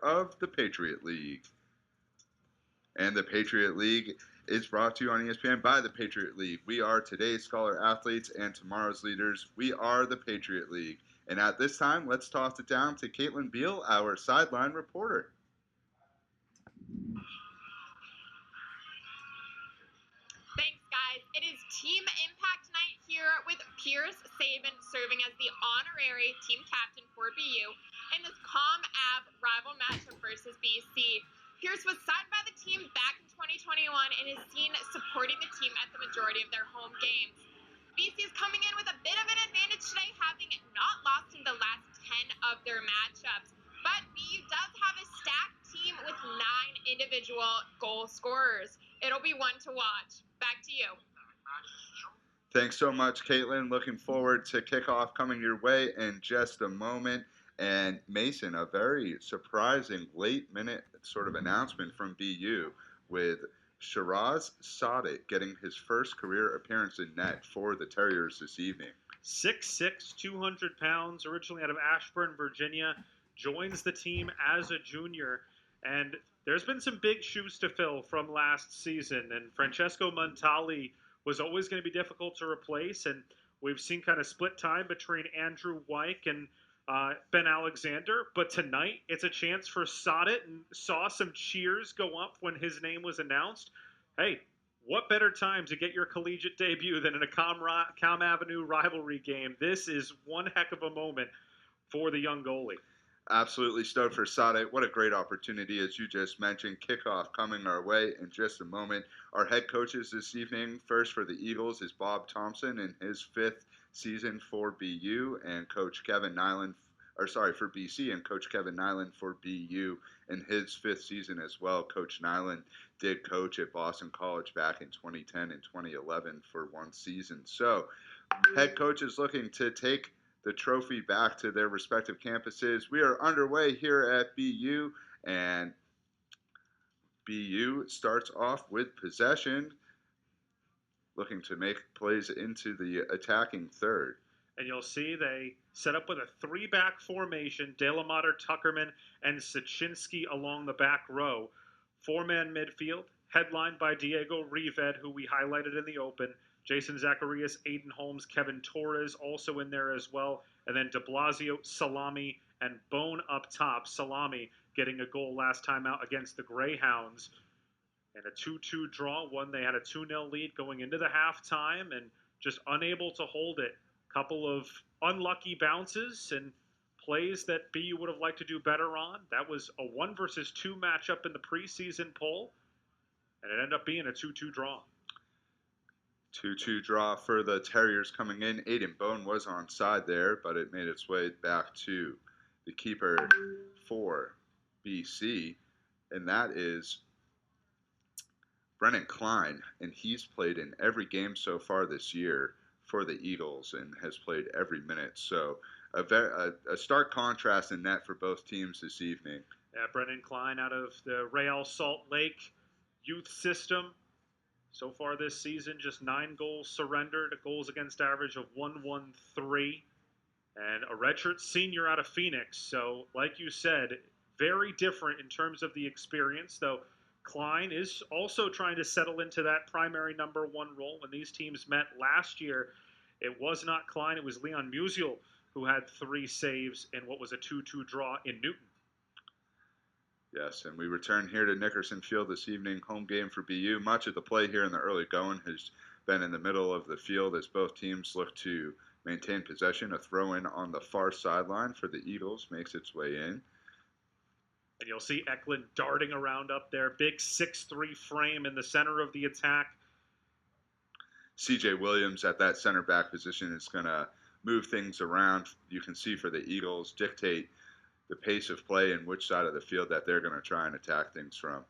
of the Patriot League. And the Patriot League is brought to you on ESPN by the Patriot League. We are today's scholar athletes and tomorrow's leaders. We are the Patriot League. And at this time, let's toss it down to Caitlin Beal, our sideline reporter. Thanks, guys. It is Team Impact Night here with Pierce Saban serving as the honorary team captain for BU in this Comm Ave rival matchup versus BC. Pierce was signed by the team back in 2021 and is seen supporting the team at the majority of their home games. BC is coming in with a bit of an advantage today, having not lost in the last 10 of their matchups. But BU does have a stacked team with 9 individual goal scorers. It'll be one to watch. Back to you. Thanks so much, Caitlin. Looking forward to kickoff coming your way in just a moment. And Mason, a very surprising late-minute sort of announcement from BU with Sheraz Saadat getting his first career appearance in net for the Terriers this evening. 6'6", 200 pounds, originally out of Ashburn, Virginia, joins the team as a junior. And there's been some big shoes to fill from last season. And Francesco Montali was always going to be difficult to replace. And we've seen kind of split time between Andrew Wyke and Ben Alexander, but tonight it's a chance for Saadat, and saw some cheers go up when his name was announced. Hey, what better time to get your collegiate debut than in a Com Avenue rivalry game? This is one heck of a moment for the young goalie. Absolutely stoked for Saadat. What a great opportunity, as you just mentioned. Kickoff coming our way in just a moment. Our head coaches this evening, first for the Eagles, is Bob Thompson in his 5th season for BU, and Coach Kevin Nyland, for BC, and Coach Kevin Nyland for BU in his 5th season as well. Coach Nyland did coach at Boston College back in 2010 and 2011 for one season. So, head coaches looking to take the trophy back to their respective campuses. We are underway here at BU, and BU starts off with possession, looking to make plays into the attacking third. And you'll see they set up with a 3-back formation, Delamater, Tuckerman, and Sachinsky along the back row. 4-man midfield, headlined by Diego Rived, who we highlighted in the open. Jason Zacharias, Aiden Holmes, Kevin Torres also in there as well. And then de Blasio, Salami, and Bone up top. Salami getting a goal last time out against the Greyhounds. And a 2-2 draw, one they had a 2-0 lead going into the halftime and just unable to hold it. Couple of unlucky bounces and plays that BU would have liked to do better on. That was a 1 versus 2 matchup in the preseason poll, and it ended up being a 2-2 draw. 2-2 draw for the Terriers coming in. Aiden Bone was onside there, but it made its way back to the keeper for BC, and that is Brennan Klein, and he's played in every game so far this year for the Eagles and has played every minute. So a stark contrast in net for both teams this evening. Yeah, Brennan Klein out of the Real Salt Lake youth system. So far this season, just 9 goals surrendered, a goals against average of 1.13, and a redshirt senior out of Phoenix. So, like you said, very different in terms of the experience, though Klein is also trying to settle into that primary number 1 role. When these teams met last year, it was not Klein, it was Leon Musial who had 3 saves in what was a 2-2 draw in Newton. Yes, and we return here to Nickerson Field this evening, home game for BU. Much of the play here in the early going has been in the middle of the field as both teams look to maintain possession. A throw-in on the far sideline for the Eagles makes its way in. And you'll see Eklund darting around up there. Big 6'3" frame in the center of the attack. C.J. Williams at that center back position is going to move things around. You can see for the Eagles, dictate the pace of play and which side of the field that they're going to try and attack things from.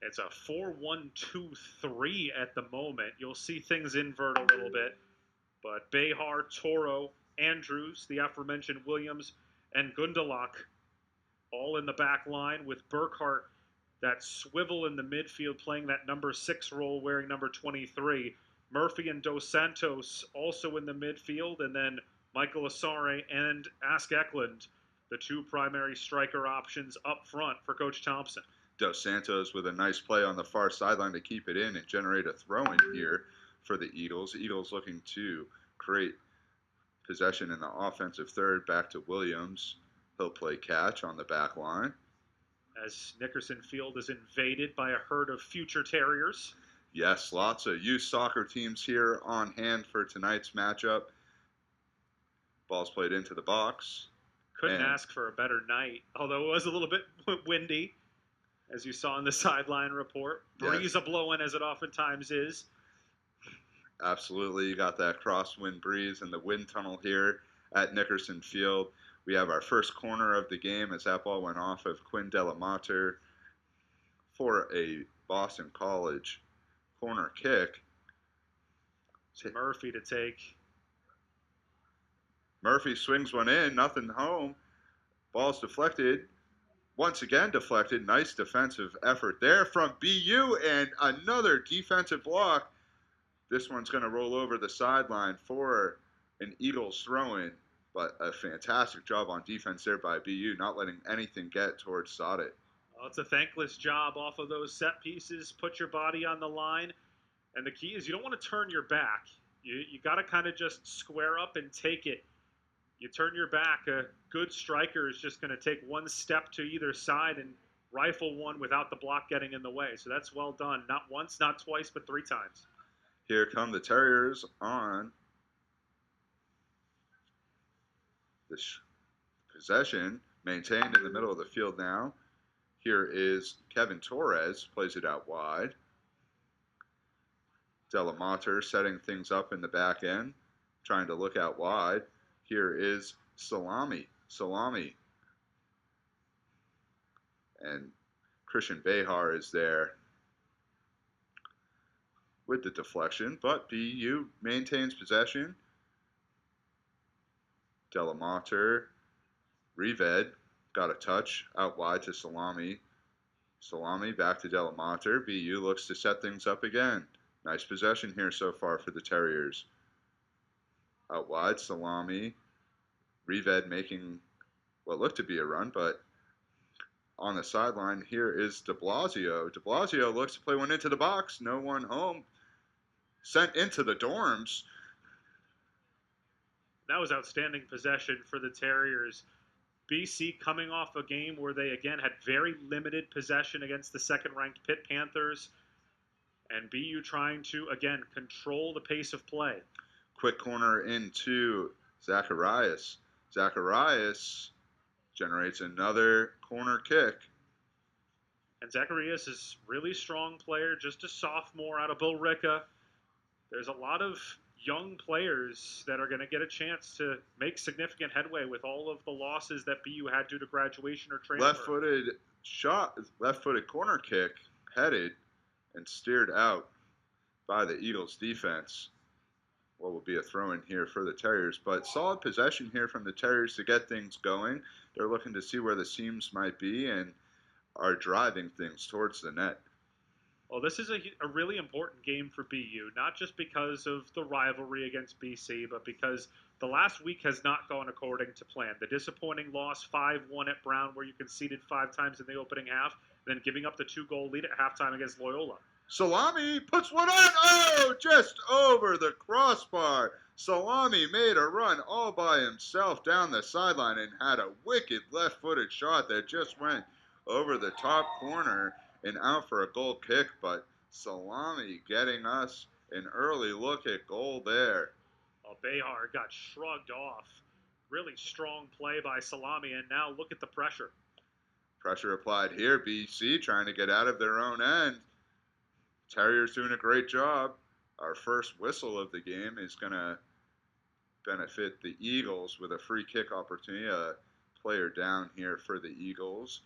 It's a 4-1-2-3 at the moment. You'll see things invert a little bit. But Behar, Toro, Andrews, the aforementioned Williams, and Gundalak all in the back line with Burkhart, that swivel in the midfield, playing that number 6 role, wearing number 23. Murphy and Dos Santos also in the midfield, and then Michael Asare and Ask Eklund, the two primary striker options up front for Coach Thompson. Dos Santos with a nice play on the far sideline to keep it in and generate a throw-in here for the Eagles. Eagles looking to create possession in the offensive third. Back to Williams. He'll play catch on the back line. As Nickerson Field is invaded by a herd of future Terriers. Yes, lots of youth soccer teams here on hand for tonight's matchup. Ball's played into the box. Couldn't ask for a better night, although it was a little bit windy, as you saw in the sideline report. Breeze a-blowing, as it oftentimes is. Absolutely. You got that crosswind breeze and the wind tunnel here at Nickerson Field. We have our first corner of the game as that ball went off of Quinn Delamater for a Boston College corner kick. Murphy to take. Murphy swings one in, nothing home. Ball's deflected. Once again deflected. Nice defensive effort there from BU and another defensive block. This one's going to roll over the sideline for an Eagles throw-in, but a fantastic job on defense there by BU, not letting anything get towards Saadat. Well, it's a thankless job off of those set pieces. Put your body on the line, and the key is you don't want to turn your back. You got to kind of just square up and take it. You turn your back, a good striker is just going to take one step to either side and rifle one without the block getting in the way. So that's well done. Not once, not twice, but 3 times. Here come the Terriers on this possession, maintained in the middle of the field now. Here is Kevin Torres, plays it out wide. Delamater setting things up in the back end, trying to look out wide. Here is Salami. And Christian Behar is there with the deflection, but BU maintains possession. Delamater, Reved got a touch out wide to Salami. Salami back to Delamater. BU looks to set things up again. Nice possession here so far for the Terriers. Out wide, Salami. Reved making what looked to be a run, but on the sideline here is de Blasio. De Blasio looks to play one into the box. No one home. Sent into the dorms. That was outstanding possession for the Terriers. BC coming off a game where they, again, had very limited possession against the second-ranked Pitt Panthers. And BU trying to, again, control the pace of play. Quick corner into Zacharias. Zacharias generates another corner kick. And Zacharias is a really strong player, just a sophomore out of Billerica. There's a lot of young players that are going to get a chance to make significant headway with all of the losses that BU had due to graduation or transfer. Left-footed corner kick, headed and steered out by the Eagles defense. What will be a throw-in here for the Terriers, but solid possession here from the Terriers to get things going. They're looking to see where the seams might be and are driving things towards the net. Well, this is a really important game for BU, not just because of the rivalry against BC, but because the last week has not gone according to plan. The disappointing loss 5-1 at Brown, where you conceded 5 times in the opening half, then giving up the 2-goal lead at halftime against Loyola. Salami puts one on. Oh, just over the crossbar. Salami made a run all by himself down the sideline and had a wicked left-footed shot that just went over the top corner and out for a goal kick, but Salami getting us an early look at goal there. Well, Behar got shrugged off. Really strong play by Salami, and now look at the pressure. Pressure applied here. BC trying to get out of their own end. Terriers doing a great job. Our first whistle of the game is going to benefit the Eagles with a free kick opportunity. A player down here for the Eagles.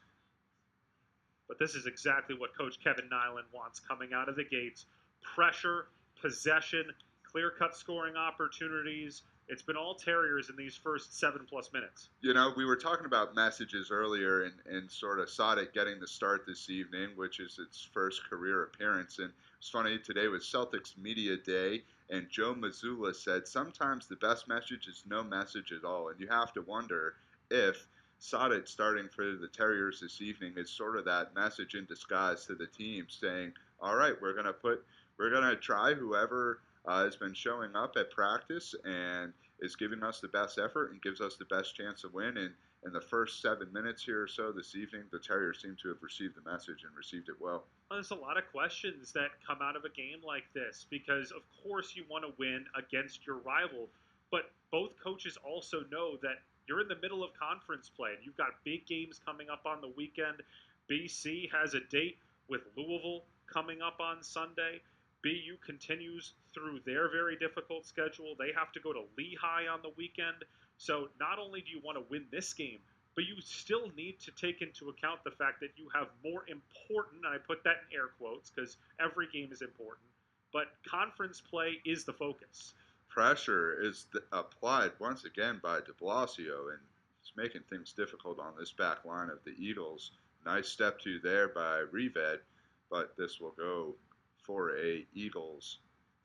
But this is exactly what Coach Kevin Nyland wants coming out of the gates. Pressure, possession, clear-cut scoring opportunities. It's been all Terriers in these first 7+ minutes. You know, we were talking about messages earlier and sort of Saadat getting the start this evening, which is its first career appearance. And it's funny, today was Celtics Media Day, and Joe Mazzulla said sometimes the best message is no message at all. And you have to wonder if Saadat starting for the Terriers this evening is sort of that message in disguise to the team, saying, "All right, we're gonna try whoever has been showing up at practice and is giving us the best effort and gives us the best chance to win." And in the first 7 minutes here or so this evening, the Terriers seem to have received the message and received it well. There's a lot of questions that come out of a game like this because, of course, you want to win against your rival, but both coaches also know that you're in the middle of conference play and you've got big games coming up on the weekend. BC has a date with Louisville coming up on Sunday. BU continues through their very difficult schedule. They have to go to Lehigh on the weekend. So not only do you want to win this game, but you still need to take into account the fact that you have more important, and I put that in air quotes because every game is important, but conference play is the focus. Pressure is applied once again by de Blasio, and it's making things difficult on this back line of the Eagles. Nice step to there by Reved, but this will go for a Eagles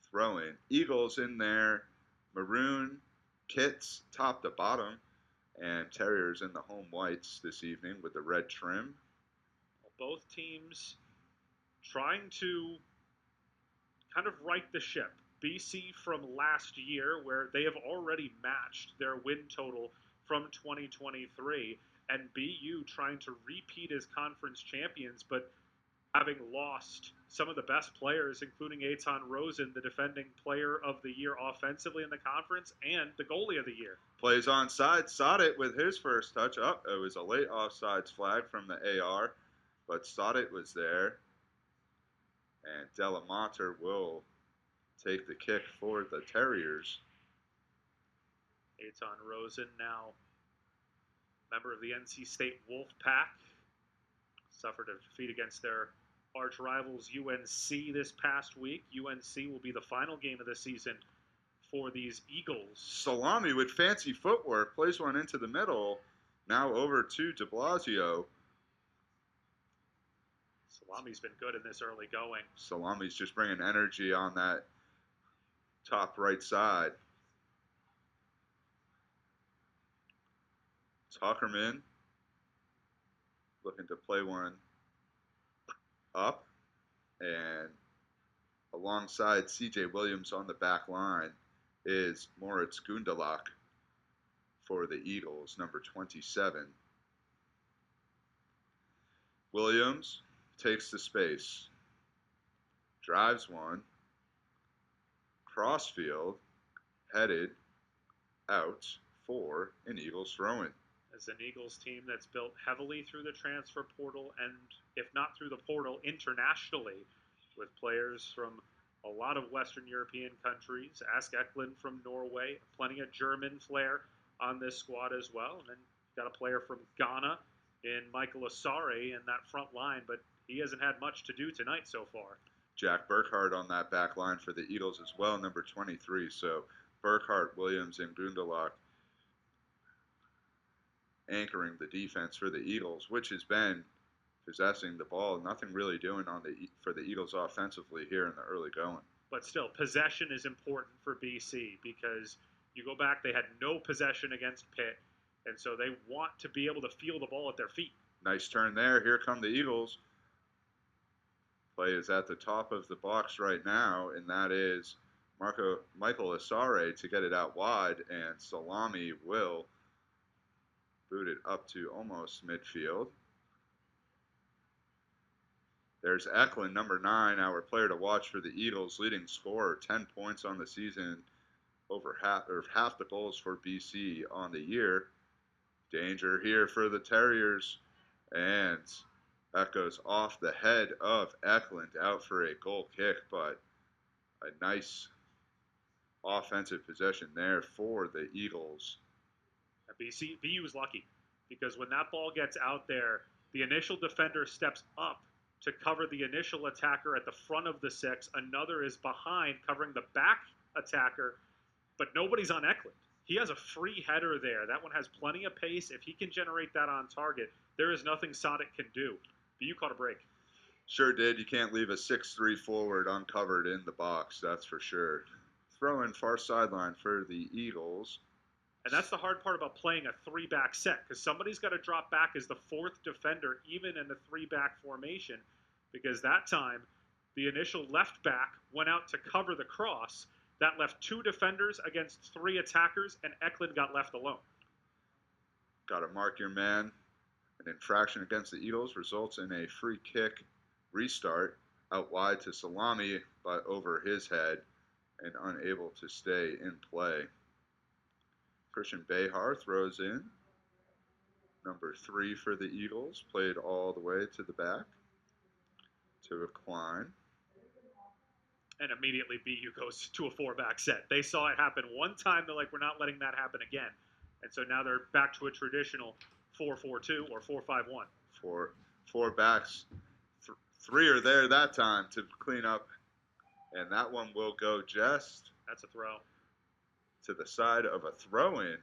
throw-in. Eagles in their maroon kits, top to bottom, and Terriers in the home whites this evening with the red trim. Both teams trying to kind of right the ship. BC from last year, where they have already matched their win total from 2023, and BU trying to repeat as conference champions, but having lost some of the best players, including Eitan Rosen, the defending player of the year offensively in the conference, and the goalie of the year. Plays onside, Saadat with his first touch. It was a late offsides flag from the AR, but Saadat was there. And Delamater will take the kick for the Terriers. Eitan Rosen, now member of the NC State Wolfpack, suffered a defeat against their arch rivals UNC this past week. UNC will be the final game of the season for these Eagles. Salami with fancy footwork plays one into the middle. Now over to de Blasio. Salami's been good in this early going. Salami's just bringing energy on that top right side. Tuckerman looking to play one up, and alongside CJ Williams on the back line is Moritz Gundelach for the Eagles, number 27. Williams takes the space, drives one, crossfield, headed out for an Eagles throw-in. As an Eagles team that's built heavily through the transfer portal and, if not through the portal, internationally, with players from a lot of Western European countries. Ask Eklund from Norway, plenty of German flair on this squad as well. And then got a player from Ghana in Michael Asare in that front line, but he hasn't had much to do tonight so far. Jack Burkhart on that back line for the Eagles as well, number 23. So Burkhart, Williams, and Gundelach anchoring the defense for the Eagles, which has been possessing the ball, nothing really doing for the Eagles offensively here in the early going. But still, possession is important for BC because you go back, they had no possession against Pitt, and so they want to be able to feel the ball at their feet. Nice turn there. Here come the Eagles. Play is at the top of the box right now, and that is Michael Asare to get it out wide, and Salami will boot it up to almost midfield. There's Eklund, number 9, our player to watch for the Eagles, leading scorer, 10 points on the season, over half the goals for BC on the year. Danger here for the Terriers, and that goes off the head of Eklund, out for a goal kick, but a nice offensive possession there for the Eagles. BU is lucky because when that ball gets out there, the initial defender steps up to cover the initial attacker at the front of the 6. Another is behind covering the back attacker, but nobody's on Eklund. He has a free header there. That one has plenty of pace. If he can generate that on target, there is nothing Saadat can do. BU caught a break. Sure did. You can't leave a 6'3" forward uncovered in the box, that's for sure. Throw in far sideline for the Eagles. And that's the hard part about playing a three-back set, because somebody's got to drop back as the fourth defender, even in the three-back formation, because that time the initial left back went out to cover the cross. That left 2 defenders against 3 attackers, and Eklund got left alone. Got to mark your man. An infraction against the Eagles results in a free kick restart out wide to Salami, but over his head and unable to stay in play. Christian Behar throws in. Number 3 for the Eagles, played all the way to the back to Klein. And immediately BU goes to a 4-back set. They saw it happen one time. They're like, we're not letting that happen again. And so now they're back to a traditional 4-4-2 or 4-5-1. Four backs. 3 are there that time to clean up. And that one will go just. That's a throw. To the side of a throw-in.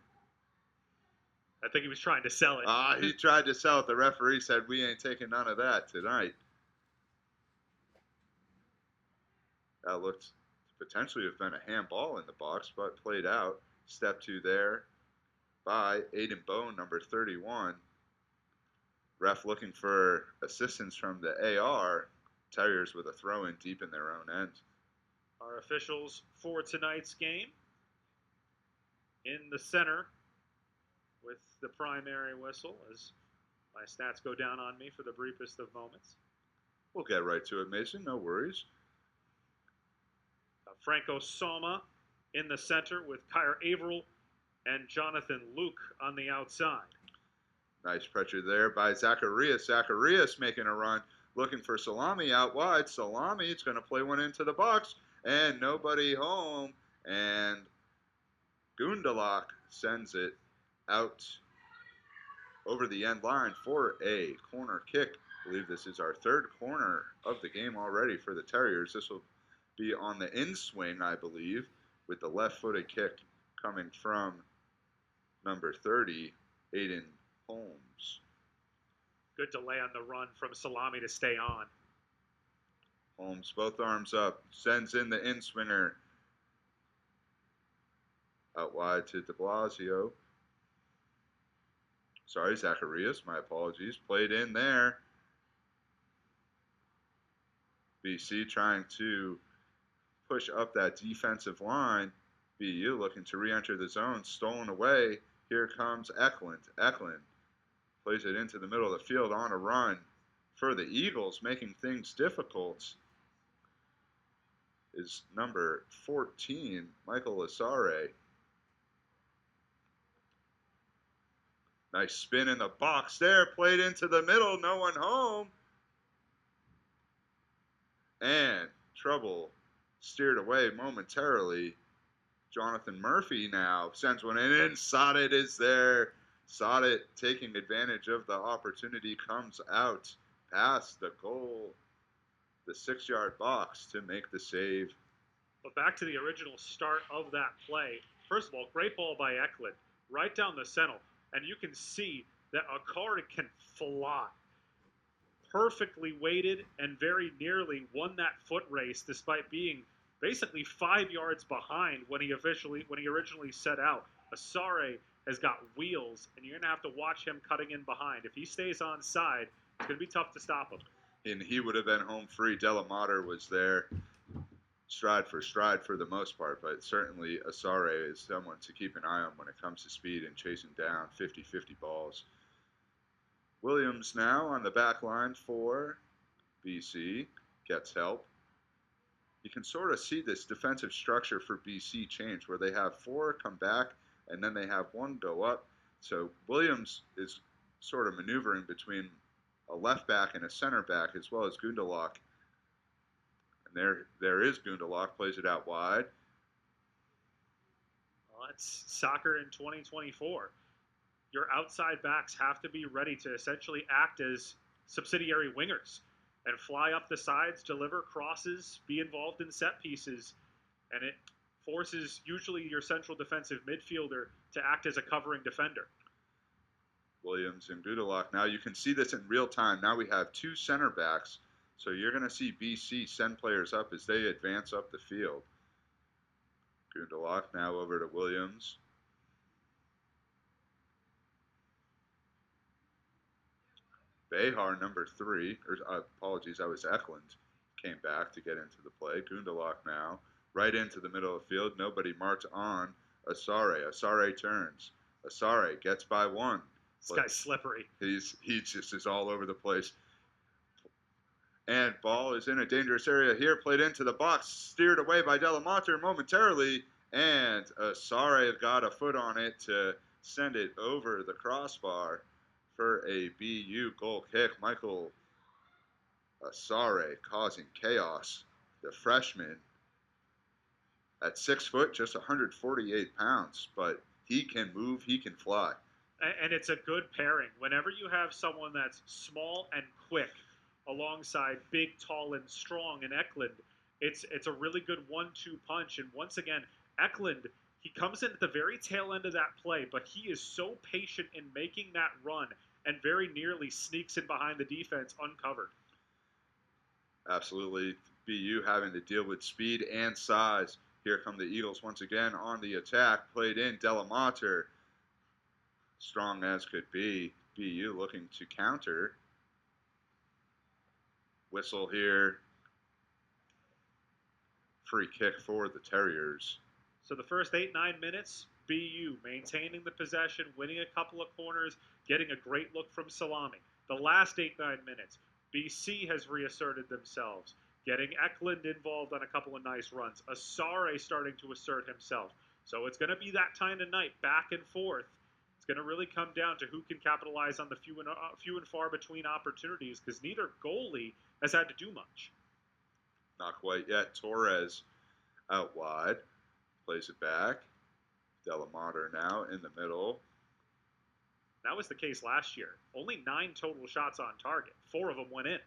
I think he was trying to sell it. He tried to sell it. The referee said, we ain't taking none of that tonight. That looked to potentially have been a handball in the box, but played out. Step 2 there by Aiden Bone, number 31. Ref looking for assistance from the AR. Terriers with a throw-in deep in their own end. Our officials for tonight's game in the center with the primary whistle as my stats go down on me for the briefest of moments. We'll get right to it, Mason. No worries. Franco Soma in the center with Kyra Averill and Jonathan Luke on the outside. Nice pressure there by Zacharias. Zacharias making a run, looking for Salami out wide. Salami, it's going to play one into the box, and nobody home. And Gundalak sends it out over the end line for a corner kick. I believe this is our 3rd corner of the game already for the Terriers. This will be on the in swing, I believe, with the left-footed kick coming from number 30, Aiden Holmes. Good delay on the run from Salami to stay on. Holmes, both arms up, sends in the in-swinger. Out wide to de Blasio. Sorry, Zacharias, my apologies. Played in there. BC trying to push up that defensive line. BU looking to re-enter the zone. Stolen away. Here comes Eklund. Eklund plays it into the middle of the field on a run for the Eagles, making things difficult. Is number 14, Michael Lasare. Nice spin in the box there. Played into the middle. No one home. And trouble steered away momentarily. Jonathan Murphy now sends one in, and Saadat is there. Saadat taking advantage of the opportunity, comes out past the goal, the 6-yard box to make the save. But back to the original start of that play. First of all, great ball by Eklund, right down the center. And you can see that Akari can fly. Perfectly weighted and very nearly won that foot race despite being basically 5 yards behind when he originally set out. Asare has got wheels, and you're going to have to watch him cutting in behind. If he stays on side, it's going to be tough to stop him. And he would have been home free. Delamater was there stride for the most part, but certainly Asare is someone to keep an eye on when it comes to speed and chasing down 50-50 balls. Williams now on the back line for BC, gets help. You can sort of see this defensive structure for BC change where they have 4 come back and then they have 1 go up. So Williams is sort of maneuvering between a left back and a center back as well as Gundalak. And there is Gundalak, plays it out wide. Well, it's soccer in 2024. Your outside backs have to be ready to essentially act as subsidiary wingers and fly up the sides, deliver crosses, be involved in set pieces, and it forces usually your central defensive midfielder to act as a covering defender. Williams and Gundalak. Now you can see this in real time. Now we have 2 center backs, so you're going to see BC send players up as they advance up the field. Gundalak now over to Williams. Behar, number 3, or apologies, that was Eklund, came back to get into the play. Gundalach now, right into the middle of the field. Nobody marked on Asare. Asare turns. Asare gets by 1. This guy's slippery. He just is all over the place. And ball is in a dangerous area here, played into the box, steered away by Delamater momentarily, and Asare got a foot on it to send it over the crossbar for a BU goal kick. Michael Asare causing chaos. The freshman at 6 foot, just 148 pounds, but he can move, he can fly. And it's a good pairing. Whenever you have someone that's small and quick alongside big, tall, and strong in Eklund, it's a really good 1-2 punch. And once again, Eklund, he comes in at the very tail end of that play, but he is so patient in making that run and very nearly sneaks in behind the defense uncovered. Absolutely. BU having to deal with speed and size. Here come the Eagles once again on the attack. Played in Delamater. Strong as could be. BU looking to counter. Whistle here. Free kick for the Terriers. So the first 8-9 minutes, BU maintaining the possession, winning a couple of corners, getting a great look from Salami. The last 8-9 minutes, BC has reasserted themselves, getting Eklund involved on a couple of nice runs. Asare starting to assert himself. So it's going to be that time tonight, back and forth. It's going to really come down to who can capitalize on the few and far between opportunities, because neither goalie has had to do much. Not quite yet. Torres out wide. Plays it back. Delamater now in the middle. That was the case last year. Only 9 total shots on target. 4 of them went in.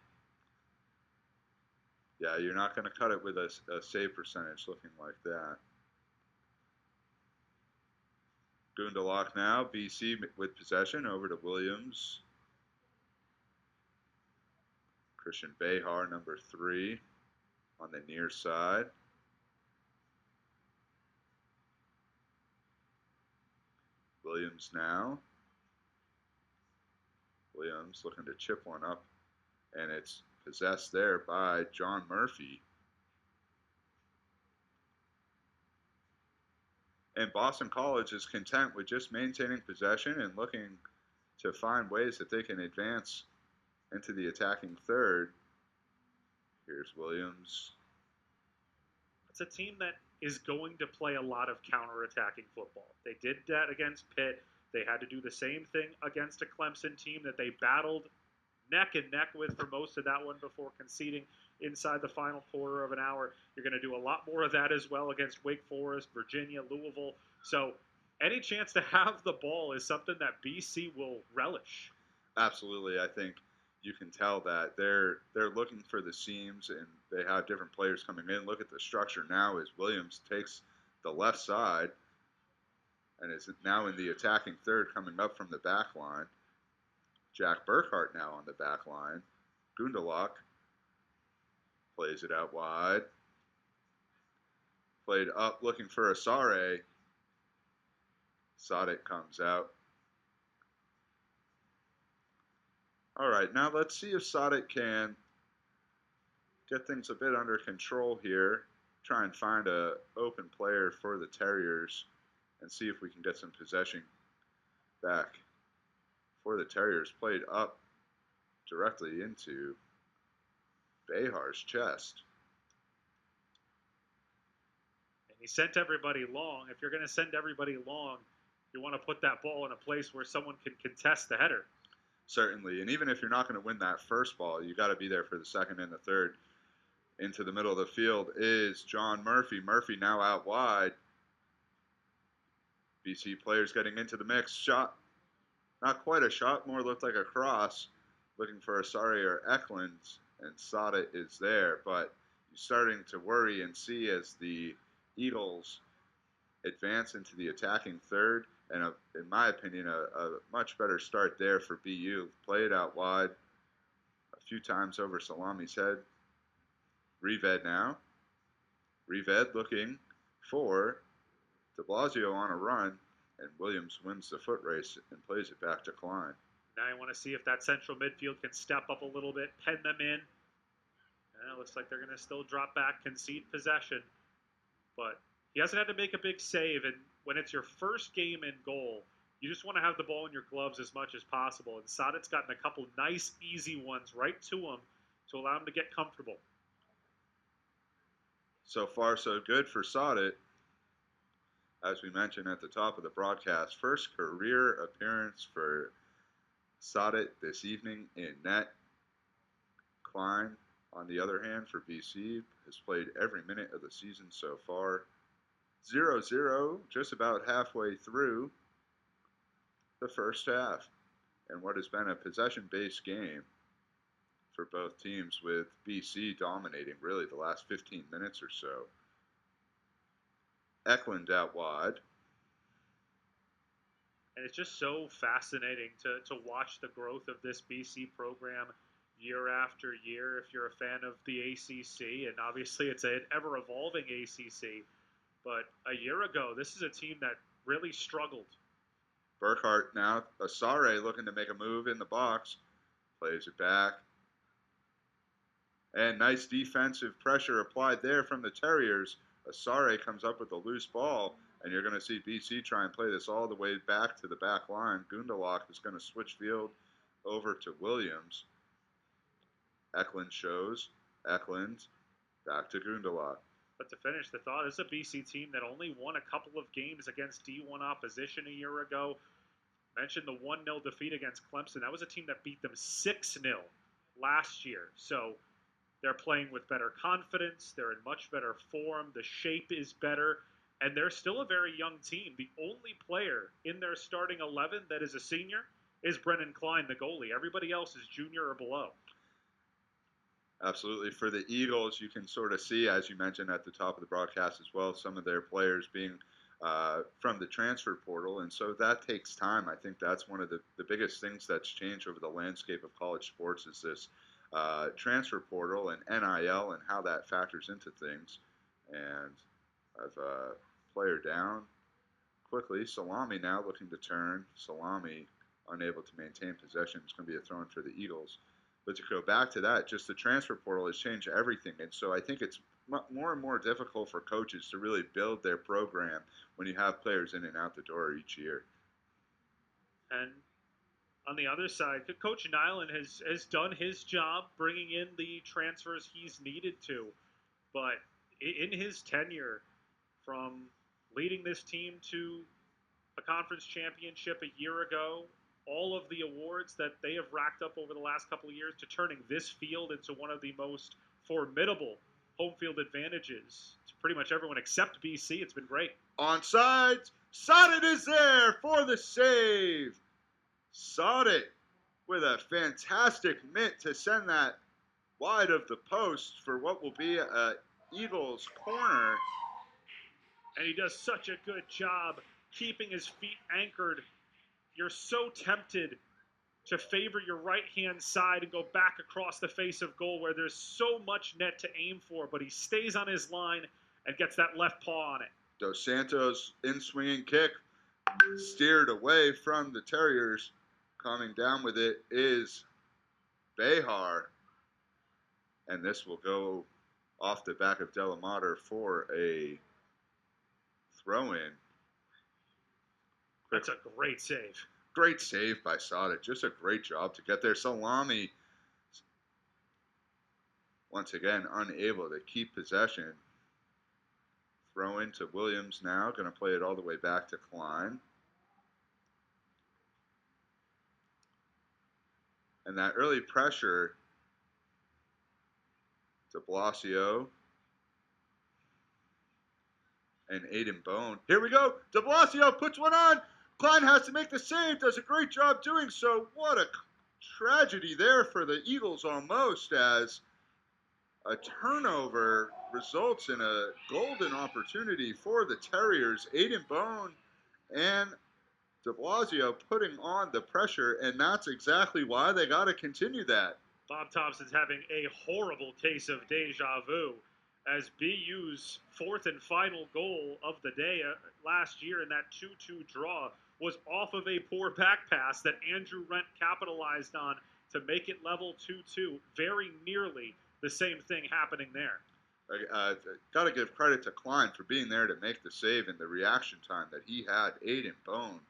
Yeah, you're not going to cut it with a save percentage looking like that. Gundalach now. BC with possession over to Williams. Christian Behar, number 3, on the near side. Williams now. Williams looking to chip one up, and it's possessed there by John Murphy. And Boston College is content with just maintaining possession and looking to find ways that they can advance into the attacking third. Here's Williams. It's a team that is going to play a lot of counter-attacking football. They did that against Pitt. They had to do the same thing against a Clemson team that they battled neck and neck with for most of that one before conceding inside the final quarter of an hour. You're going to do a lot more of that as well against Wake Forest, Virginia, Louisville. So any chance to have the ball is something that BC will relish. Absolutely. I think you can tell that they're looking for the seams, and they have different players coming in. Look at the structure now as Williams takes the left side and is now in the attacking third coming up from the back line. Jack Burkhart now on the back line. Gundalach plays it out wide. Played up looking for Asare. Saadat comes out. All right, now let's see if Saadat can get things a bit under control here. Try and find an open player for the Terriers and see if we can get some possession back for the Terriers. Played up directly into Behar's chest. And he sent everybody long. If you're going to send everybody long, you want to put that ball in a place where someone can contest the header. Certainly, and even if you're not going to win that first ball, you got to be there for the second and the third. Into the middle of the field is John Murphy. Murphy now out wide. BC players getting into the mix. Shot, not quite a shot, more looked like a cross. Looking for Asare or Eklund, and Saadat is there. But you're starting to worry and see as the Eagles advance into the attacking third. And in my opinion, a much better start there for BU. Play it out wide a few times over Salami's head. Reved now. Reved looking for de Blasio on a run, and Williams wins the foot race and plays it back to Klein. Now you want to see if that central midfield can step up a little bit, pen them in. And it looks like they're going to still drop back, concede possession. But he hasn't had to make a big save, and when it's your first game in goal, you just want to have the ball in your gloves as much as possible. And Saadat's gotten a couple nice, easy ones right to him to allow him to get comfortable. So far, so good for Saadat. As we mentioned at the top of the broadcast, first career appearance for Saadat this evening in net. Klein, on the other hand, for BC, has played every minute of the season so far. 0-0, just about halfway through the first half, and what has been a possession-based game for both teams, with BC dominating really the last 15 minutes or so. Eklund out wide. And it's just so fascinating to watch the growth of this BC program year after year if you're a fan of the ACC. And obviously it's an ever-evolving ACC. But a year ago, this is a team that really struggled. Burkhart now, Asare looking to make a move in the box. Plays it back. And nice defensive pressure applied there from the Terriers. Asare comes up with a loose ball, and you're going to see BC try and play this all the way back to the back line. Gundelach is going to switch field over to Williams. Eklund shows. Eklund back to Gundelach. But to finish the thought, this is a BC team that only won a couple of games against D1 opposition a year ago. Mentioned the 1-0 defeat against Clemson. That was a team that beat them 6-0 last year. So they're playing with better confidence. They're in much better form. The shape is better. And they're still a very young team. The only player in their starting 11 that is a senior is Brennan Klein, the goalie. Everybody else is junior or below. Absolutely. For the Eagles, you can sort of see, as you mentioned at the top of the broadcast as well, some of their players being from the transfer portal. And so that takes time. I think that's one of the biggest things that's changed over the landscape of college sports is this transfer portal and NIL and how that factors into things. And I've player down quickly. Salami now looking to turn. Salami unable to maintain possession. It's going to be a throw-in for the Eagles. But to go back to that, just the transfer portal has changed everything. And so I think it's more and more difficult for coaches to really build their program when you have players in and out the door each year. And on the other side, Coach Nyland has done his job bringing in the transfers he's needed to. But in his tenure, from leading this team to a conference championship a year ago, all of the awards that they have racked up over the last couple of years, to turning this field into one of the most formidable home field advantages to pretty much everyone except BC. It's been great. Onside, Saadat is there for the save. Saadat with a fantastic mitt to send that wide of the post for what will be a Eagles corner. And he does such a good job keeping his feet anchored. You're so tempted to favor your right-hand side and go back across the face of goal where there's so much net to aim for, but he stays on his line and gets that left paw on it. Dos Santos in-swinging kick, steered away from the Terriers. Coming down with it is Behar, and this will go off the back of Delamater for a throw-in. That's a great save. Great save by Saadat. Just a great job to get there. Salami, once again, unable to keep possession. Throw into Williams now. Going to play it all the way back to Klein. And that early pressure to Blasio and Aiden Bone. Here we go. De Blasio puts one on. Klein has to make the save. Does a great job doing so. What a tragedy there for the Eagles almost, as a turnover results in a golden opportunity for the Terriers. Aiden Bone and de Blasio putting on the pressure, and that's exactly why they got to continue that. Bob Thompson's having a horrible case of deja vu, as BU's fourth and final goal of the day last year in that 2-2 draw was off of a poor back pass that Andrew Rent capitalized on to make it level 2-2. Very nearly the same thing happening there. Got to give credit to Klein for being there to make the save and the reaction time that he had. Aiden Bone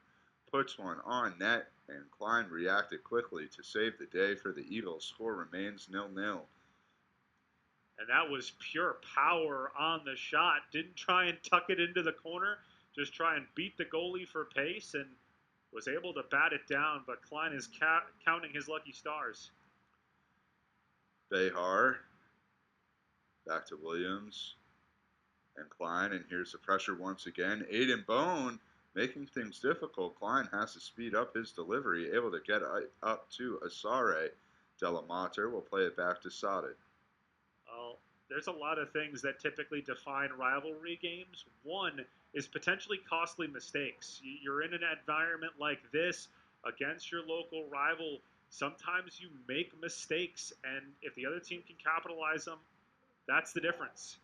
puts one on net, and Klein reacted quickly to save the day for the Eagles. Score remains 0-0. And that was pure power on the shot. Didn't try and tuck it into the corner, just try and beat the goalie for pace, and was able to bat it down. But Klein is counting his lucky stars. Behar back to Williams and Klein, and here's the pressure once again. Aiden Bone making things difficult. Klein has to speed up his delivery, able to get up to Asare. Delamater will play it back to Saadat. Well, there's a lot of things that typically define rivalry games. One is potentially costly mistakes. You're in an environment like this against your local rival. Sometimes you make mistakes, and if the other team can capitalize them, that's the difference.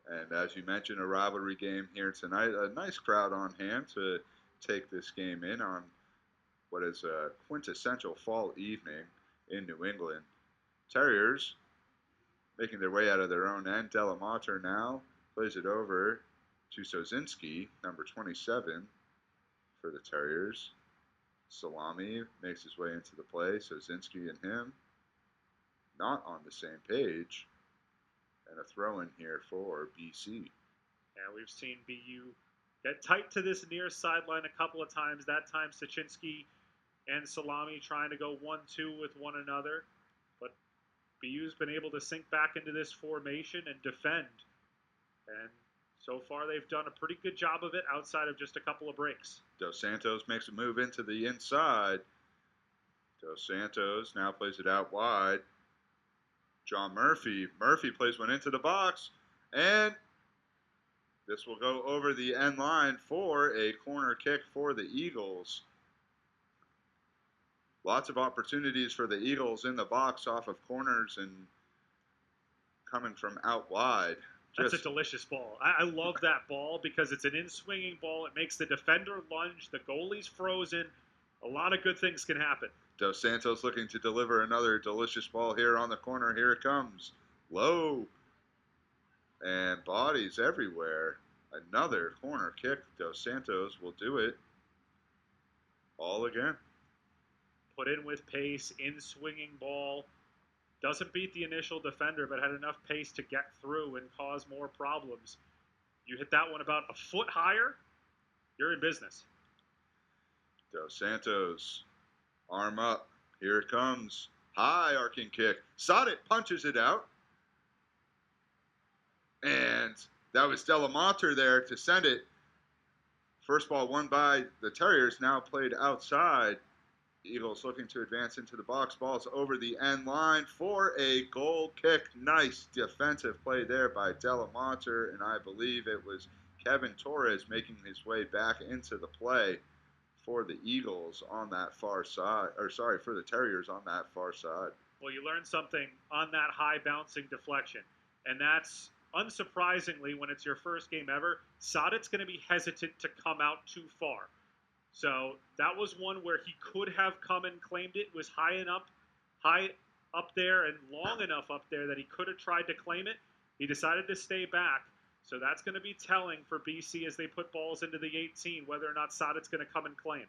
And as you mentioned, a rivalry game here tonight. A nice crowd on hand to take this game in on what is a quintessential fall evening in New England. Terriers making their way out of their own end. Delamater now plays it over to Sozinski, number 27 for the Terriers. Salami makes his way into the play. Sozinski and him not on the same page. And a throw-in here for BC. Yeah, we've seen BU get tight to this near sideline a couple of times. That time, Sachinsky and Salami trying to go 1-2 with one another. But BU's been able to sink back into this formation and defend. And so far, they've done a pretty good job of it outside of just a couple of breaks. Dos Santos makes a move into the inside. Dos Santos now plays it out wide. John Murphy. Murphy plays one into the box, and this will go over the end line for a corner kick for the Eagles. Lots of opportunities for the Eagles in the box off of corners and coming from out wide. That's a delicious ball. I love that ball because it's an in-swinging ball. It makes the defender lunge. The goalie's frozen. A lot of good things can happen. Dos Santos looking to deliver another delicious ball here on the corner. Here it comes. Low. And bodies everywhere. Another corner kick. Dos Santos will do it all again. Put in with pace, in-swinging ball. Doesn't beat the initial defender, but had enough pace to get through and cause more problems. You hit that one about a foot higher, you're in business. Dos Santos, arm up. Here it comes. High arcing kick. Saadat punches it out. And that was Delamater there to send it. First ball won by the Terriers, now played outside. Eagles looking to advance into the box. Ball's over the end line for a goal kick. Nice defensive play there by Delamater, and I believe it was Kevin Torres making his way back into the play for the Eagles on that far side, or sorry, for the Terriers on that far side. Well, you learned something on that high bouncing deflection, and that's unsurprisingly, when it's your first game ever, Saadat's going to be hesitant to come out too far. So that was one where he could have come and claimed it. It was high up there and long enough up there that he could have tried to claim it. He decided to stay back. So that's going to be telling for BC as they put balls into the 18, whether or not Saadat's going to come and claim.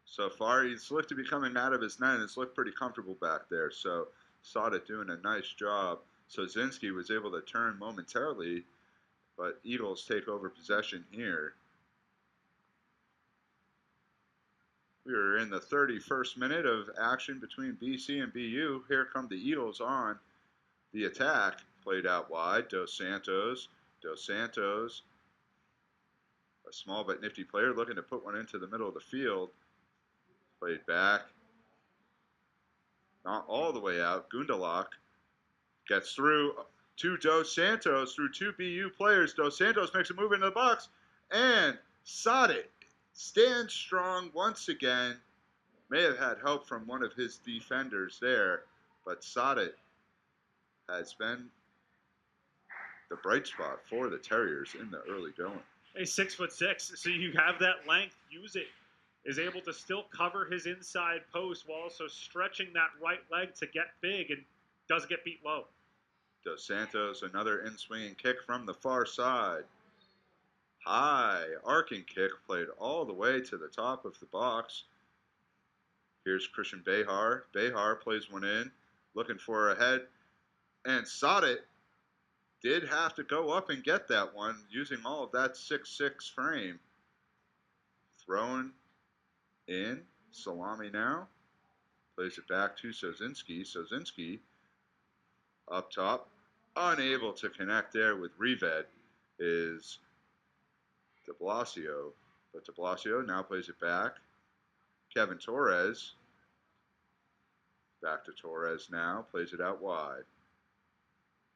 So far, he's looked to be coming out of his net, and it's looked pretty comfortable back there. So Saadat doing a nice job. So Zinski was able to turn momentarily, but Eagles take over possession here. We are in the 31st minute of action between BC and BU. Here come the Eagles on the attack. Played out wide. Dos Santos. Dos Santos, a small but nifty player looking to put one into the middle of the field. Played back. Not all the way out. Gundalak gets through to Dos Santos through two BU players. Dos Santos makes a move into the box, and Saadat stands strong once again. May have had help from one of his defenders there, but Saadat has been the bright spot for the Terriers in the early going. Hey, 6'6", so you have that length, use it. is able to still cover his inside post while also stretching that right leg to get big and does get beat low. Dos Santos, another in-swinging kick from the far side. High arcing kick played all the way to the top of the box. Here's Christian Behar. Behar plays one in, looking for a head. And Saadat did have to go up and get that one using all of that 6'6" frame. Thrown in. Salami now. Plays it back to Sozinski. Sozinski up top. Unable to connect there with Rived is de Blasio. But de Blasio now plays it back. Kevin Torres. Back to Torres now. Plays it out wide.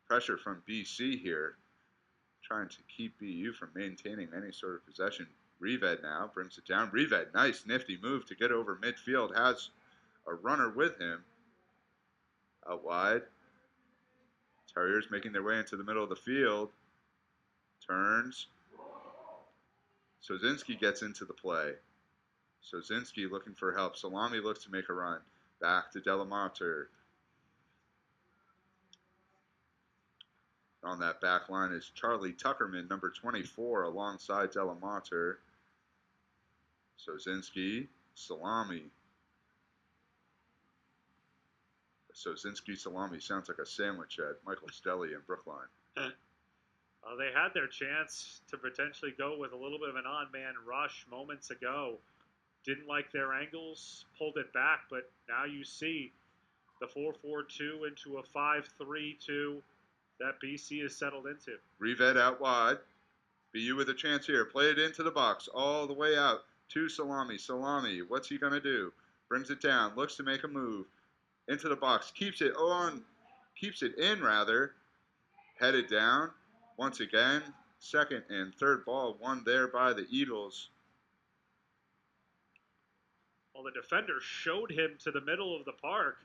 Pressure from BC here. Trying to keep BU from maintaining any sort of possession. Rived now brings it down. Rived, nice nifty move to get over midfield. Has a runner with him. Out wide. Terriers making their way into the middle of the field. Turns. Sozinski gets into the play. Sozinski looking for help. Salami looks to make a run. Back to Delamater. On that back line is Charlie Tuckerman, number 24, alongside Delamater. Sozinski, Salami. Sozinski Salami sounds like a sandwich at Michael's Deli in Brookline. They had their chance to potentially go with a little bit of an on-man rush moments ago. Didn't like their angles, pulled it back, but now you see the 4-4-2 into a 5-3-2 that BC is settled into. Rived out wide. BU with a chance here. Play it into the box all the way out to Salami. Salami, what's he going to do? Brings it down, looks to make a move. Into the box, keeps it in rather. Headed down once again. Second and third ball won there by the Eagles. Well, the defender showed him to the middle of the park.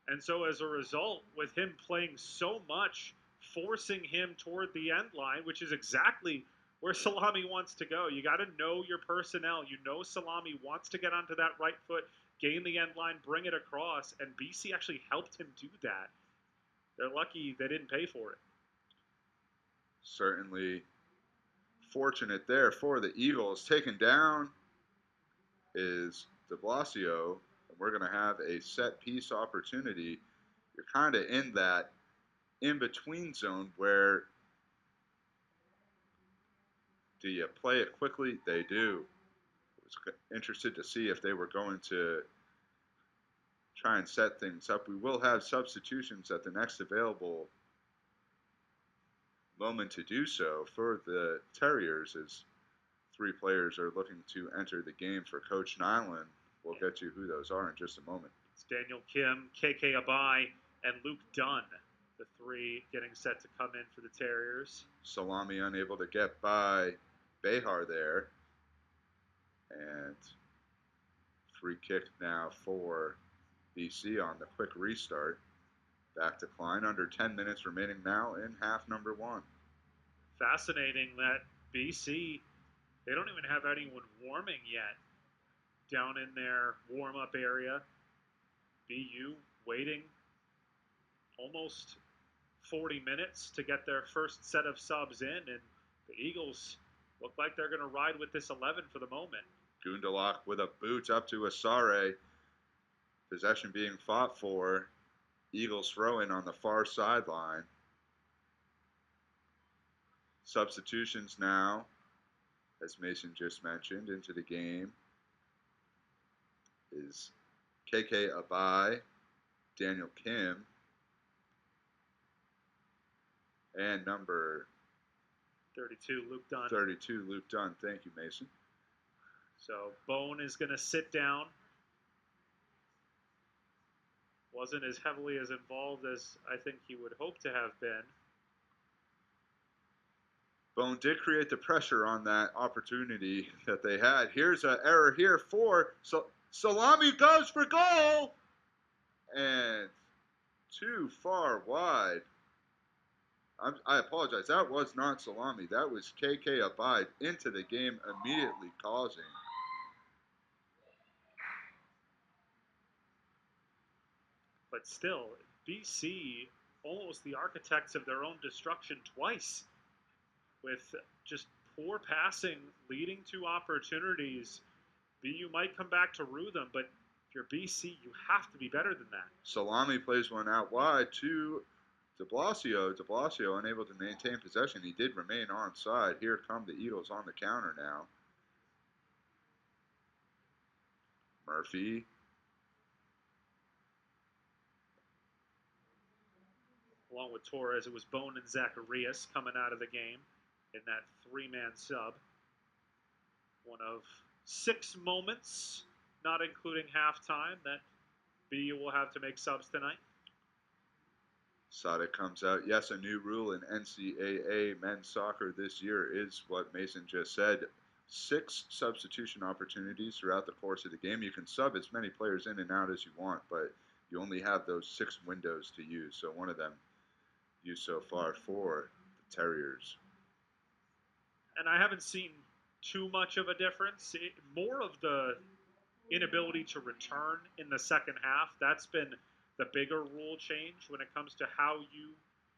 And so as a result, with him playing so much, forcing him toward the end line, which is exactly where Salami wants to go. You got to know your personnel. You know Salami wants to get onto that right foot, gain the end line, bring it across, and BC actually helped him do that. They're lucky they didn't pay for it. Certainly fortunate there for the Eagles. Taken down is de Blasio, and we're going to have a set piece opportunity. You're kind of in that in-between zone where do you play it quickly? They do. I was interested to see if they were going to try and set things up. We will have substitutions at the next available moment to do so for the Terriers, as 3 players are looking to enter the game for Coach Nyland. We'll get to who those are in just a moment. It's Daniel Kim, KK Abai, and Luke Dunn, the 3 getting set to come in for the Terriers. Salami unable to get by Behar there. And free kick now for BC on the quick restart. Back to Klein, under 10 minutes remaining now in half number 1. Fascinating that BC, they don't even have anyone warming yet down in their warm-up area. BU waiting almost 40 minutes to get their first set of subs in, and the Eagles look like they're going to ride with this 11 for the moment. Gundalach with a boot up to Asare. Possession being fought for. Eagles throw-in on the far sideline. Substitutions now, as Mason just mentioned, into the game is KK Abai, Daniel Kim, and number 32, Luke Dunn. 32, Luke Dunn. Thank you, Mason. So Bone is going to sit down. Wasn't as heavily as involved as I think he would hope to have been. Bone did create the pressure on that opportunity that they had. Here's an error here for Salami goes for goal. And too far wide. I apologize. That was not Salami. That was KK Abide into the game, immediately causing but still, BC almost the architects of their own destruction twice, with just poor passing leading to opportunities. BU might come back to rue them, but if you're BC, you have to be better than that. Salami plays one out wide to de Blasio. De Blasio unable to maintain possession. He did remain onside. Here come the Eagles on the counter now. Murphy. Along with Torres, it was Bone and Zacharias coming out of the game in that three-man sub. One of 6 moments, not including halftime, that BU will have to make subs tonight. Saadat comes out. Yes, a new rule in NCAA men's soccer this year is what Mason just said. 6 substitution opportunities throughout the course of the game. You can sub as many players in and out as you want, but you only have those 6 windows to use. So one of them used so far for the Terriers. And I haven't seen too much of a difference. More of the inability to return in the second half. That's been the bigger rule change when it comes to how you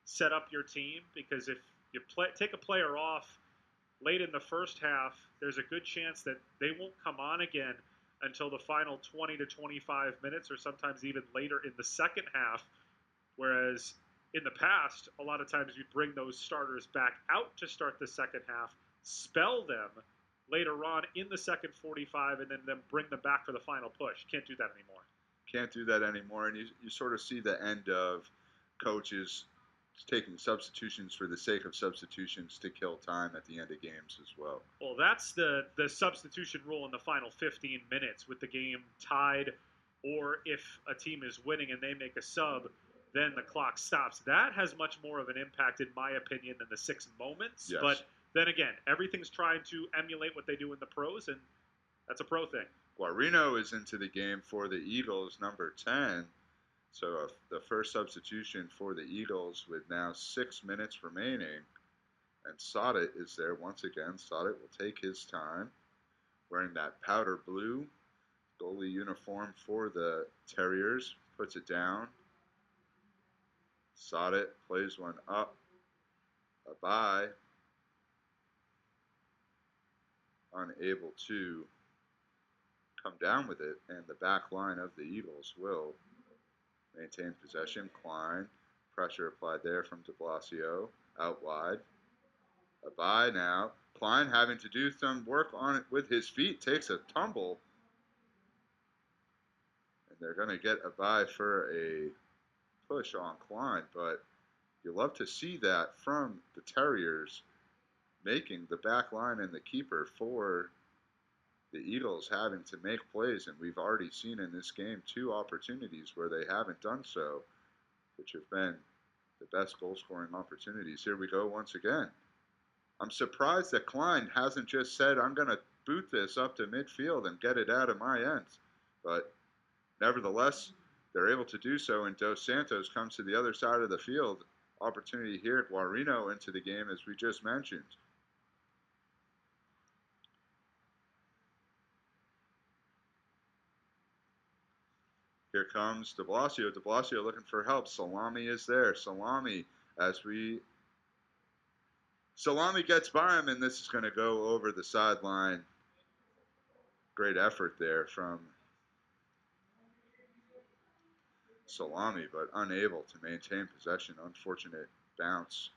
set up your team. Because if you take a player off late in the first half, there's a good chance that they won't come on again until the final 20 to 25 minutes, or sometimes even later in the second half. Whereas in the past, a lot of times you bring those starters back out to start the second half, spell them later on in the second 45, and then bring them back for the final push. Can't do that anymore. Can't do that anymore, and you sort of see the end of coaches taking substitutions for the sake of substitutions to kill time at the end of games as well. Well, that's the substitution rule in the final 15 minutes with the game tied, or if a team is winning and they make a sub, then the clock stops. That has much more of an impact, in my opinion, than the 6 moments. Yes. But then again, everything's trying to emulate what they do in the pros, and that's a pro thing. Guarino is into the game for the Eagles, number 10. So the first substitution for the Eagles with now 6 minutes remaining. And Saadat is there once again. Saadat will take his time, wearing that powder blue goalie uniform for the Terriers. Puts it down. Saadat plays one up. A bye. Unable to come down with it, and the back line of the Eagles will maintain possession. Klein, pressure applied there from de Blasio, out wide. A bye now. Klein having to do some work on it with his feet, takes a tumble. And they're going to get a bye for a push on Klein, but you love to see that from the Terriers, making the back line and the keeper for the Eagles having to make plays, and we've already seen in this game 2 opportunities where they haven't done so, which have been the best goal-scoring opportunities. Here we go once again. I'm surprised that Klein hasn't just said, I'm going to boot this up to midfield and get it out of my end. But nevertheless, they're able to do so, and Dos Santos comes to the other side of the field. Opportunity here. Guarino into the game, as we just mentioned. Here comes de Blasio. De Blasio looking for help. Salami is there. Salami gets by him, and this is going to go over the sideline. Great effort there from Salami, but unable to maintain possession. Unfortunate bounce.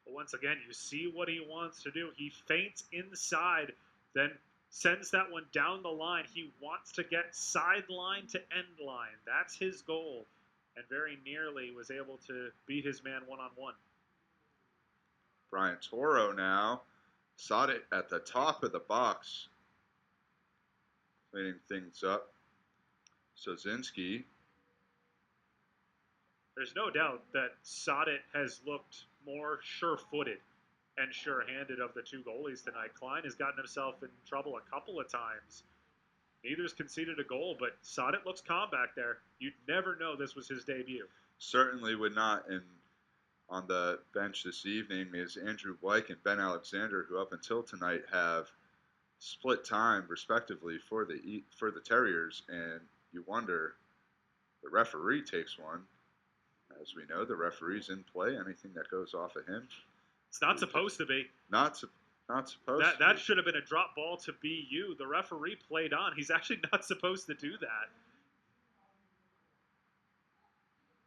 But once again, you see what he wants to do. He feints inside, then sends that one down the line. He wants to get sideline to end line. That's his goal, and very nearly was able to beat his man one-on-one. Brian Toro now. Saadat at the top of the box. Cleaning things up. Sozinski. There's no doubt that Saadat has looked more sure-footed and sure-handed of the 2 goalies tonight. Klein has gotten himself in trouble a couple of times. Neither's conceded a goal, but Saadat looks calm back there. You'd never know this was his debut. Certainly would not. And on the bench this evening is Andrew Wyke and Ben Alexander, who up until tonight have split time respectively for the Terriers. And you wonder The referee takes one. As we know, the referee's in play. Anything that goes off of him. It's not supposed to be. Not supposed to. That should have been a drop ball to BU. The referee played on. He's actually not supposed to do that.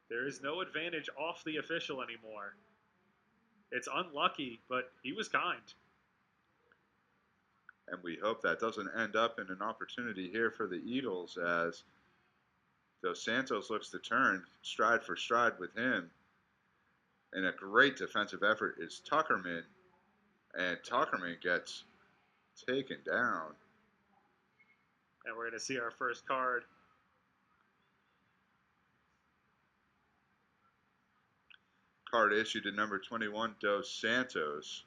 There is no advantage off the official anymore. It's unlucky, but he was kind. And we hope that doesn't end up in an opportunity here for the Eagles as Dos Santos looks to turn stride for stride with him. And a great defensive effort is Tuckerman. And Tuckerman gets taken down. And we're going to see our first card. Card issued to number 21, Dos Santos.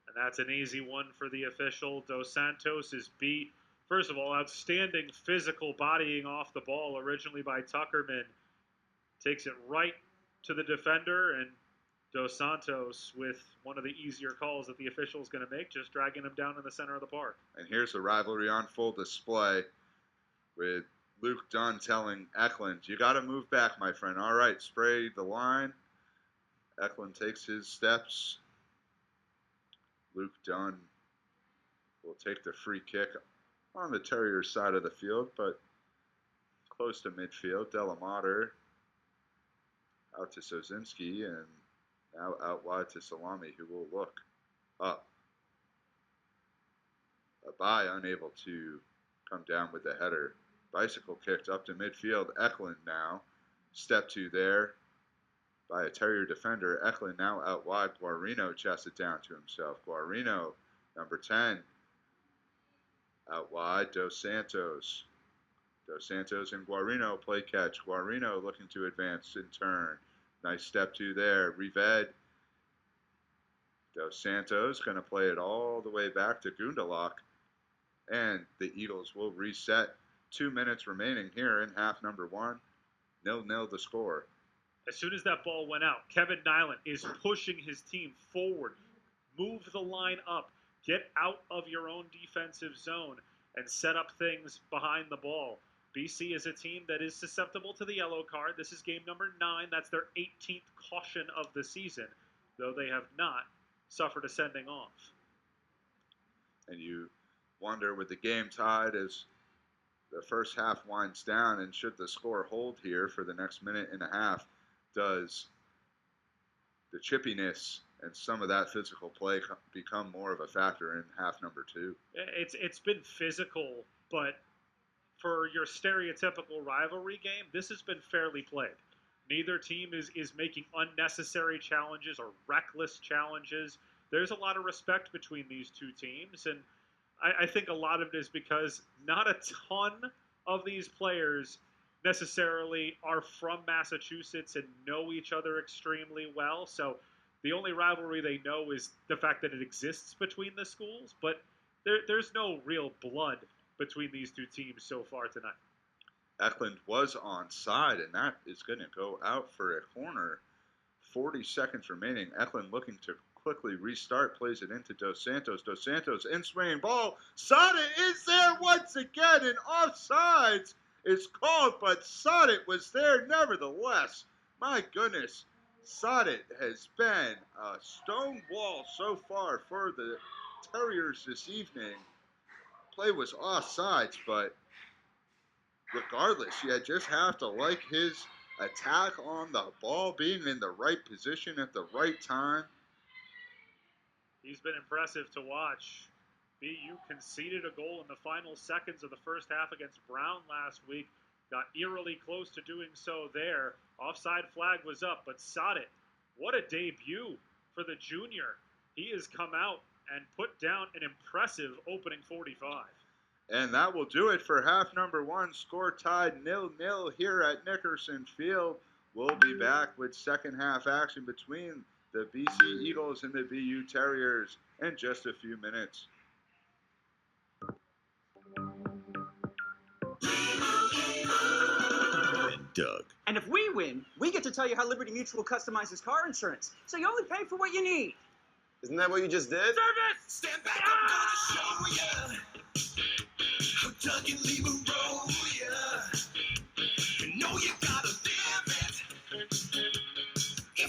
And that's an easy one for the official. Dos Santos is beat. First of all, outstanding physical bodying off the ball originally by Tuckerman. Takes it right to the defender, and Dos Santos with one of the easier calls that the official is going to make, just dragging him down in the center of the park. And here's the rivalry on full display with Luke Dunn telling Eklund, you got to move back, my friend. All right, spray the line. Eklund takes his steps. Luke Dunn will take the free kick on the Terriers side of the field, but close to midfield. Delamater out to Sozinski, and now out wide to Salami, who will look up. Abai unable to come down with the header. Bicycle kicked up to midfield. Eklund now. Step two there by a Terrier defender. Eklund now out wide. Guarino chests it down to himself. Guarino, number 10. Out wide, Dos Santos. Dos Santos and Guarino play catch. Guarino looking to advance in turn. Nice step two there. Rived. Dos Santos going to play it all the way back to Gundelach. And the Eagles will reset. 2 minutes remaining here in half number 1. 0-0 the score. As soon as that ball went out, Kevin Nyland is pushing his team forward. Move the line up. Get out of your own defensive zone and set up things behind the ball. BC is a team that is susceptible to the yellow card. This is game number 9. That's their 18th caution of the season, though they have not suffered a sending off. And you wonder, with the game tied as the first half winds down, and should the score hold here for the next minute and a half, does the chippiness and some of that physical play become more of a factor in half number 2? It's been physical, but for your stereotypical rivalry game, this has been fairly played. Neither team is making unnecessary challenges or reckless challenges. There's a lot of respect between these two teams, and I think a lot of it is because not a ton of these players necessarily are from Massachusetts and know each other extremely well. So the only rivalry they know is the fact that it exists between the schools, but there's no real blood between these two teams so far tonight. Eklund was onside, and that is going to go out for a corner. 40 seconds remaining. Eklund looking to quickly restart, plays it into Dos Santos. Dos Santos in swinging ball. Saadat is there once again, and offsides is called, but Saadat was there nevertheless. My goodness, Saadat has been a stone wall so far for the Terriers this evening. Play was offsides, but regardless, you just have to like his attack on the ball, being in the right position at the right time. He's been impressive to watch. BU conceded a goal in the final seconds of the first half against Brown last week. Got eerily close to doing so there. Offside flag was up, but Saadat, what a debut for the junior. He has come out and put down an impressive opening 45. And that will do it for half number 1. Score tied 0-0 here at Nickerson Field. We'll be back with second half action between the BC Eagles and the BU Terriers in just a few minutes. Doug. And if we win, we get to tell you how Liberty Mutual customizes car insurance, so you only pay for what you need. Isn't that what you just did? Service! Stand back, I'm gonna show ya how Doug and Lee will roll